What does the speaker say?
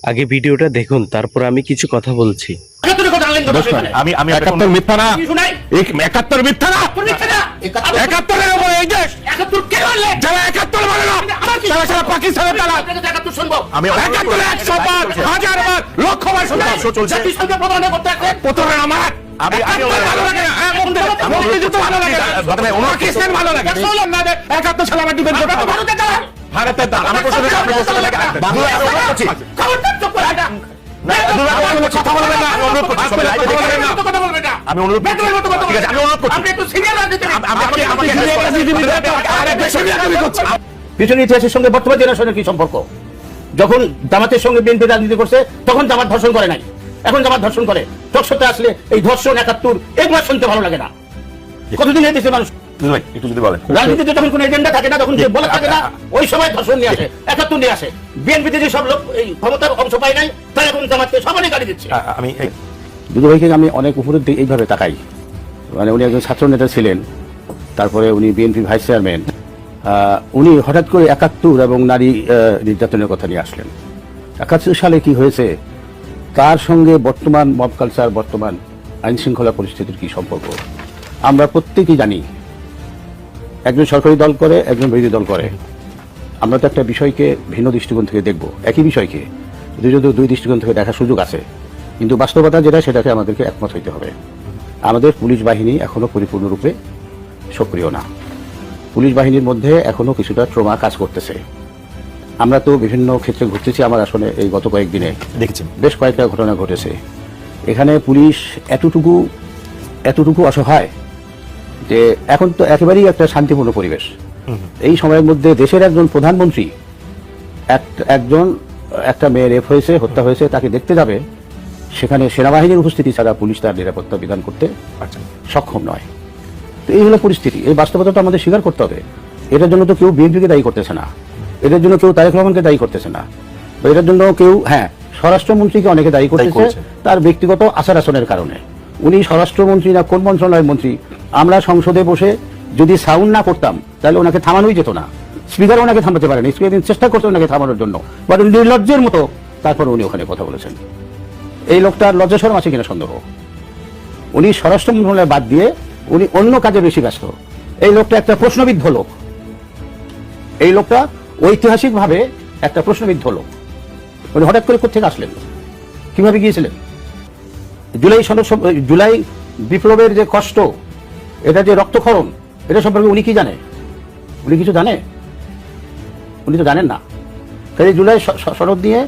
আগে ভিডিওটা দেখুন, তারপর আমি কিছু কথা বলছি। আমি 71 মিথ্যা না, 71 মিথ্যা না, 71-এর উপর এই দেশ, যারা 71 বলে না তারা সারা পাকিস্তানের তারা। আমি 71 100 বার, 1000 বার, লক্ষ বার শুনতাম। প্রতারণা আমার। আমি ভালো লাগে না, ভালো লাগে না, পাকিস্তান ভালো লাগে। 71 সালে আমার ডিফেন্ড করতে হবে। ভারতের দাম আমার প্রশ্ন থেকে আপনি প্রশ্ন লাগে বাংলা আমি অনুরোধ করছি। কথা বলবেন না, আমি অনুরোধ করছি। আমি অনুরোধ করছি, ঠিক আছে, আমি অনুরোধ করছি। আপনি একটু সিনিয়র রাজনীতিবিদ, পিছনের ইতিহাসের সঙ্গে বর্তমান জেনারেশনের কি সম্পর্ক? যখন জামাতের সঙ্গে বিএনপি রাজনীতি করছে তখন জামাত ধর্ষণ করে নাই, এখন জামাত ধর্ষণ করে। টকশোতে আসলে এই ধর্ষণ 71 এগুলো শুনতে ভালো লাগে না। কতদিন এই দেশে মানুষ একটু যদি বলেন, রাজনীতিতে যখন কোনো এজেন্ডা থাকে না, তখন যে বলা থাকে না, ওই সময় ধর্ষণ নিয়ে আসে, 71 নিয়ে আসে। বিএনপিতে যে সব লোক এই ক্ষমতার অংশ পায় নাই, তারা এখন জামাতকে সমানে গাড়ি দিচ্ছে। আমি দুদু ভাইকে আমি অনেক উপরের দিকে এইভাবে তাকাই, মানে উনি একজন ছাত্র নেতা ছিলেন, তারপরে উনি বিএনপি ভাইস চেয়ারম্যান। উনি হঠাৎ করে 71 এবং নারী নির্যাতনের কথা নিয়ে আসলেন। 71 সালে কি হয়েছে, তার সঙ্গে বর্তমান মব কালচার, বর্তমান আইন শৃঙ্খলা পরিস্থিতির কি সম্পর্ক আমরা প্রত্যেকেই জানি। একজন সরকারি দল করে, একজন বিরোধী দল করে। আমরা তো একটা বিষয়কে ভিন্ন দৃষ্টিকোণ থেকে দেখব, একই বিষয়কে যদিও দুই দৃষ্টিকোণ থেকে দেখার সুযোগ আছে, কিন্তু বাস্তবতা যেটা সেটাকে আমাদেরকে একমত হইতে হবে। আমাদের পুলিশ বাহিনী এখনো পরিপূর্ণরূপে সক্রিয় না। পুলিশ বাহিনীর মধ্যে এখনো কিছুটা ট্রমা কাজ করতেছে। আমরা তো বিভিন্ন ক্ষেত্রে ঘুরতেছি, আমার আসলে এই গত কয়েকদিনে দেখেছি বেশ কয়েকটা ঘটনা ঘটেছে। এখানে পুলিশ এতটুকু অসহায় যে এখন তো একেবারেই একটা শান্তিপূর্ণ পরিবেশ। এই সময়ের মধ্যে দেশের একজন প্রধানমন্ত্রী একটা মেয়ে রেপ হয়েছে, হত্যা হয়েছে, তাকে দেখতে যাবে, সেখানে সেনাবাহিনীর উপস্থিতি ছাড়া পুলিশ তার নিরাপত্তা বিধান করতে সক্ষম নয়। তো এই হলো পরিস্থিতি। এই বাস্তবতাটা আমাদের স্বীকার করতে হবে। এটার জন্য তো কেউ বিএনপিকে দায়ী করতেছে না, এটার জন্য কেউ তারেক রহমানকে দায়ী করতেছে না, বা এটার জন্য কেউ স্বরাষ্ট্রমন্ত্রীকে অনেকে দায়ী করতেছে তার ব্যক্তিগত আচার আচরণের কারণে। উনি স্বরাষ্ট্রমন্ত্রী না কোন মন্ত্রণালয়ের মন্ত্রী, আমরা সংসদে বসে যদি সাউন্ড না করতাম তাহলে ওনাকে থামানোই যেত না। স্পিকার ওনাকে থামাতে পারেন, স্পিকার চেষ্টা করতে ওনাকে থামানোর জন্য, বাট নির্লজ্জের মতো তারপর উনি ওখানে কথা বলেছেন। এই লোকটার লজ্জা শরম আছে কিনা সন্দেহ। উনি স্বরাষ্ট্র মন্ত্রণালয় বাদ দিয়ে উনি অন্য কাজে বেশি ব্যস্ত। এই লোকটা একটা প্রশ্নবিদ্ধ লোক, এই লোকটা ঐতিহাসিকভাবে একটা প্রশ্নবিদ্ধ লোক। উনি হঠাৎ করে কোথা থেকে আসলেন, কিভাবে গিয়েছিলেন? জুলাই বিপ্লবের যে কষ্ট, এটা যে রক্তক্ষরণ, এটা সম্পর্কে উনি কি জানে? উনি কিছু জানে? উনি তো জানেন না। তাই জুলাই সনদ নিয়ে